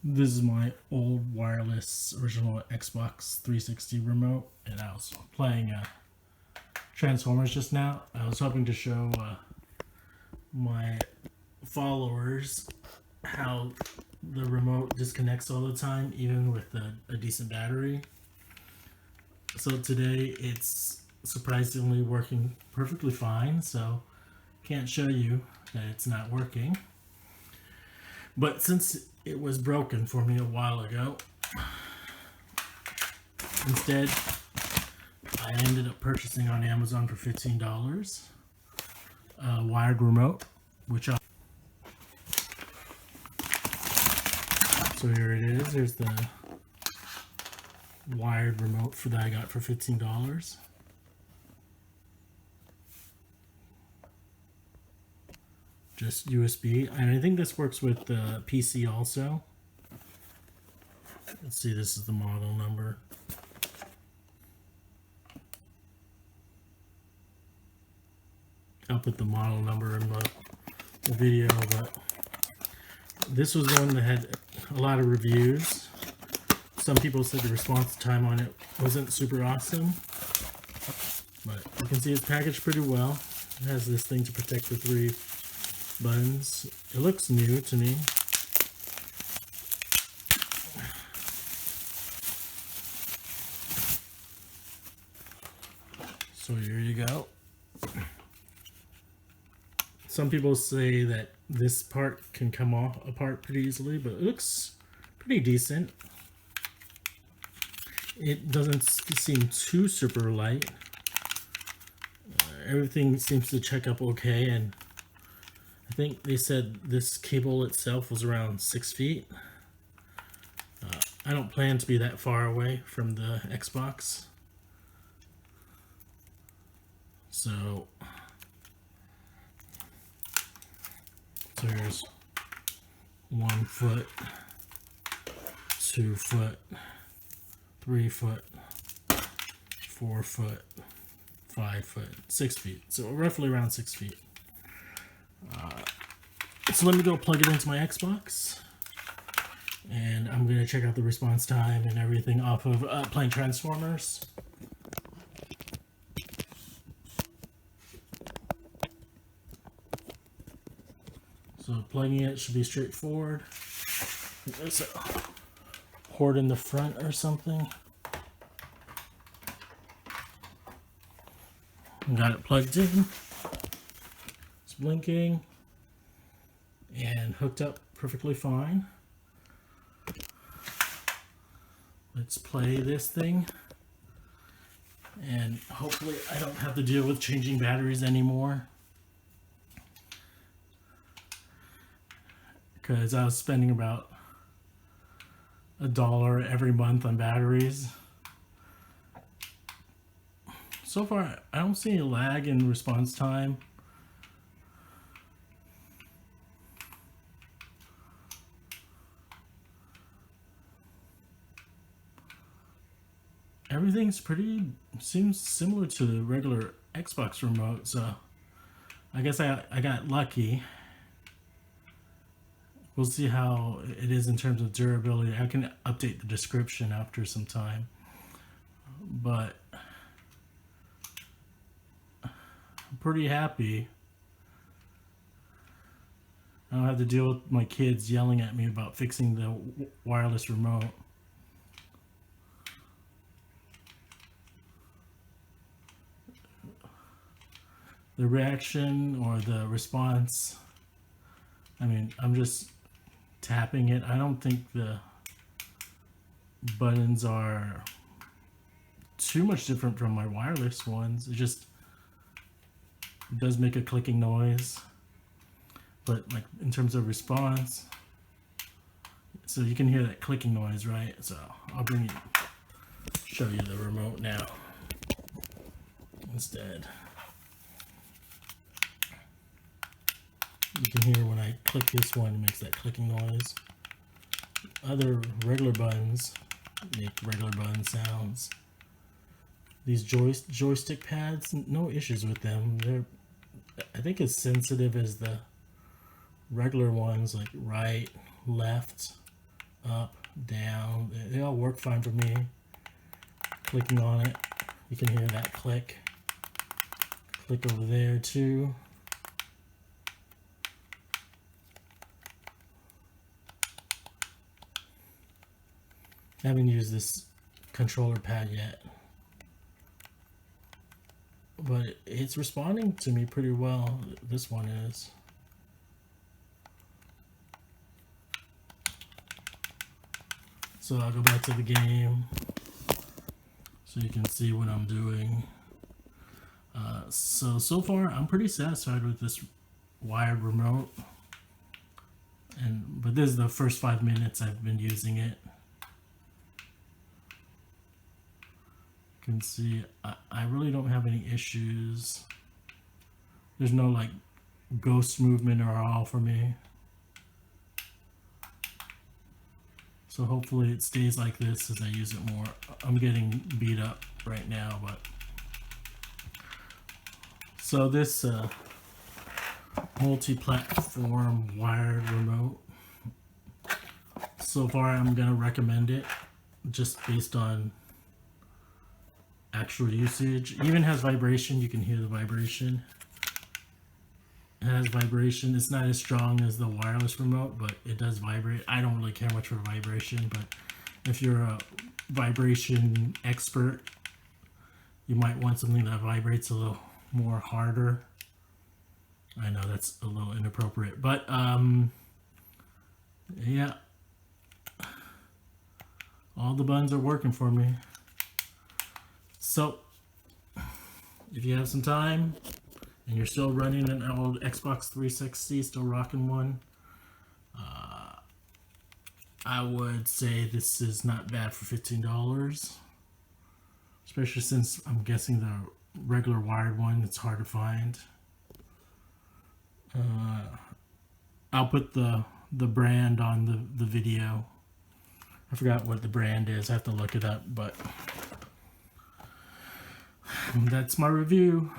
This is my old wireless original Xbox 360 remote, and I was playing Transformers just now. I was hoping to show my followers how the remote disconnects all the time, even with a decent battery. So today it's surprisingly working perfectly fine, so can't show you that it's not working. But since it was broken for me a while ago, instead I ended up purchasing on Amazon for $15 a wired remote, which so here it is. There's the wired remote that I got for $15. Just USB, and I think this works with the PC also. Let's see, this is the model number. I'll put the model number in the video, but this was one that had a lot of reviews. Some people said the response time on it wasn't super awesome, but you can see it's packaged pretty well. It has this thing to protect the 3 buttons. It looks new to me. So here you go. Some people say that this part can come apart pretty easily, but it looks pretty decent. It doesn't seem too super light. Everything seems to check up okay, and I think they said this cable itself was around 6 feet. I don't plan to be that far away from the Xbox. So there's 1 foot, 2 foot, 3 foot, 4 foot, 5 foot, 6 feet. So roughly around 6 feet. So let me go plug it into my Xbox, and I'm going to check out the response time and everything off of playing Transformers. So plugging it should be straightforward. There's a port in the front or something. Got it plugged in. It's blinking and hooked up perfectly fine. Let's play this thing, and hopefully I don't have to deal with changing batteries anymore, because I was spending about $1 every month on batteries. So far I don't see any lag in response time. Everything's seems similar to the regular Xbox remote, so I guess I got lucky. We'll see how it is in terms of durability. I can update the description after some time, but I'm pretty happy. I don't have to deal with my kids yelling at me about fixing the wireless remote. The reaction or the response, I mean, I'm just tapping it. I don't think the buttons are too much different from my wireless ones. It just does make a clicking noise, but like in terms of response, so you can hear that clicking noise, right? So I'll show you the remote now instead. You can hear when I click this one, it makes that clicking noise. Other regular buttons make regular button sounds. These joystick pads, no issues with them. They're, I think, as sensitive as the regular ones, like right, left, up, down. They all work fine for me. Clicking on it, you can hear that click. Click over there too. I haven't used this controller pad yet, but it's responding to me pretty well. This one is. So I'll go back to the game so you can see what I'm doing. So far I'm pretty satisfied with this wired remote, but this is the first 5 minutes I've been using it. You can see I really don't have any issues. There's no like ghost movement or all for me. So hopefully it stays like this as I use it more. I'm getting beat up right now, but so this multi-platform wired remote, so far I'm gonna recommend it just based on actual usage. It even has vibration. You can hear the vibration. It has vibration. It's not as strong as the wireless remote, but it does vibrate. I don't really care much for vibration, but if you're a vibration expert, you might want something that vibrates a little more harder. I know that's a little inappropriate, but yeah, all the buttons are working for me. So if you have some time and you're still running an old Xbox 360, still rocking one, I would say this is not bad for $15, especially since I'm guessing the regular wired one, it's hard to find. I'll put the brand on the video. I forgot what the brand is. I have to look it up, but that's my review.